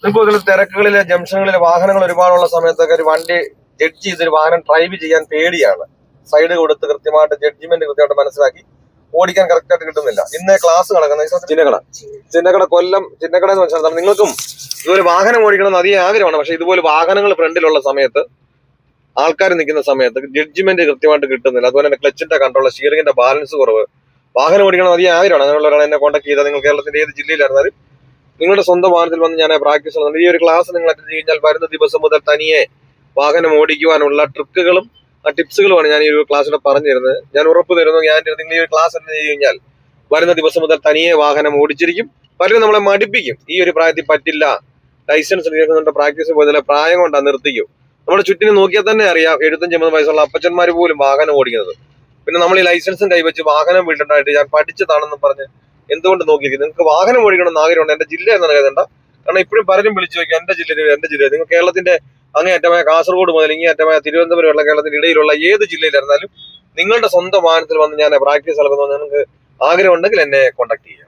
ഇതിപ്പോ ഇതിൽ തിരക്കുകളിലെ ജംഗ്ഷനുകളിലെ വാഹനങ്ങൾ ഒരുപാടുള്ള സമയത്തൊക്കെ ഒരു വണ്ടി ജഡ്ജ് ചെയ്തൊരു വാഹനം ഡ്രൈവ് ചെയ്യാൻ പേടിയാണ്. സൈഡ് കൊടുത്ത് കൃത്യമായിട്ട് ജഡ്ജിമെന്റ് കൃത്യമായിട്ട് മനസ്സിലാക്കി ഓടിക്കാൻ കറക്റ്റ് ആയിട്ട് കിട്ടുന്നില്ല. ഇന്ന് ക്ലാസ് നടക്കുന്നത് ചിന്നക്കട കൊല്ലം ചിന്നക്കട എന്ന് വെച്ചാൽ നിങ്ങൾക്കും ഇതുപോലെ വാഹനം ഓടിക്കണം അധികം ആഗ്രഹമാണ്. പക്ഷെ ഇതുപോലെ വാഹനങ്ങൾ ഫ്രണ്ടിലുള്ള സമയത്ത് ആൾക്കാർ നിൽക്കുന്ന സമയത്ത് ജഡ്ജിമെന്റ് കൃത്യമായിട്ട് കിട്ടുന്നില്ല. അതുപോലെ തന്നെ ക്ലച്ചിന്റെ കൺട്രോൾ, സ്റ്റിയറിംഗിന്റെ ബാലൻസ് കുറവ്. വാഹനം ഓടിക്കണം അധികം ആഗ്രഹമാണ്. അങ്ങനെയുള്ള ഒരാൾ എന്നെ കോൺടാക്ട് ചെയ്താൽ നിങ്ങൾ കേരളത്തിന്റെ ഏത് ജില്ലയിലായിരുന്നാലും നിങ്ങളുടെ സ്വന്തം വാഹനത്തിൽ വന്ന് ഞാൻ പ്രാക്ടീസ് നടത്തുന്നത്. ഈ ഒരു ക്ലാസ് നിങ്ങൾ അറ്റൻഡ് കഴിഞ്ഞാൽ വരുന്ന ദിവസം മുതൽ തനിയെ വാഹനം ഓടിക്കുവാനുള്ള ട്രിക്കുകളും ടിപ്സുകളുമാണ് ഞാൻ ഈ ഒരു ക്ലാസ്സിലൂടെ പറഞ്ഞു തരുന്നത്. ഞാൻ ഉറപ്പ് തരുന്നു, നിങ്ങൾ ഈ ഒരു ക്ലാസ് അറ്റൻഡ് ചെയ്ത് കഴിഞ്ഞാൽ വരുന്ന ദിവസം മുതൽ തനിയെ വാഹനം ഓടിച്ചിരിക്കും. പലരും നമ്മളെ മടിപ്പിക്കും, ഈ ഒരു പ്രായത്തിൽ പറ്റില്ല, ലൈസൻസ് എടുക്കുന്നുണ്ട്, പ്രാക്ടീസ് പോയതല്ല, പ്രായം കൊണ്ടാ നിർത്തിക്കും. നമ്മുടെ ചുറ്റിനും നോക്കിയാൽ തന്നെ അറിയാം 75-80 വയസ്സുള്ള അപ്പച്ചന്മാർ പോലും വാഹനം ഓടിക്കുന്നത്. പിന്നെ നമ്മൾ ഈ ലൈസൻസും കൈവച്ച് വാഹനം വീട്ടുണ്ടായിട്ട് ഞാൻ പഠിച്ചതാണെന്ന് പറഞ്ഞ് എന്തുകൊണ്ട് നോക്കിയിരിക്കും? നിങ്ങൾക്ക് വാഹനം ഓടിക്കണമെന്ന് ആഗ്രഹമുണ്ട്, എന്റെ ജില്ല എന്നാണ് കരുതണ്ട. കാരണം ഇപ്പോഴും പലരും വിളിച്ചു നോക്കി എന്റെ ജില്ല. നിങ്ങൾ കേരളത്തിന്റെ അങ്ങേയറ്റമായ കാസർഗോഡ് മുതൽ ഇങ്ങേയറ്റമായ തിരുവനന്തപുരമുള്ള കേരളത്തിന്റെ ഇടയിലുള്ള ഏത് ജില്ലയിലായിരുന്നാലും നിങ്ങളുടെ സ്വന്തം വാഹനത്തിൽ വന്ന് ഞാൻ പ്രാക്ടീസ് നടക്കുന്നു നിങ്ങൾക്ക് ആഗ്രഹം ഉണ്ടെങ്കിൽ എന്നെ കോൺടാക്ട് ചെയ്യുക.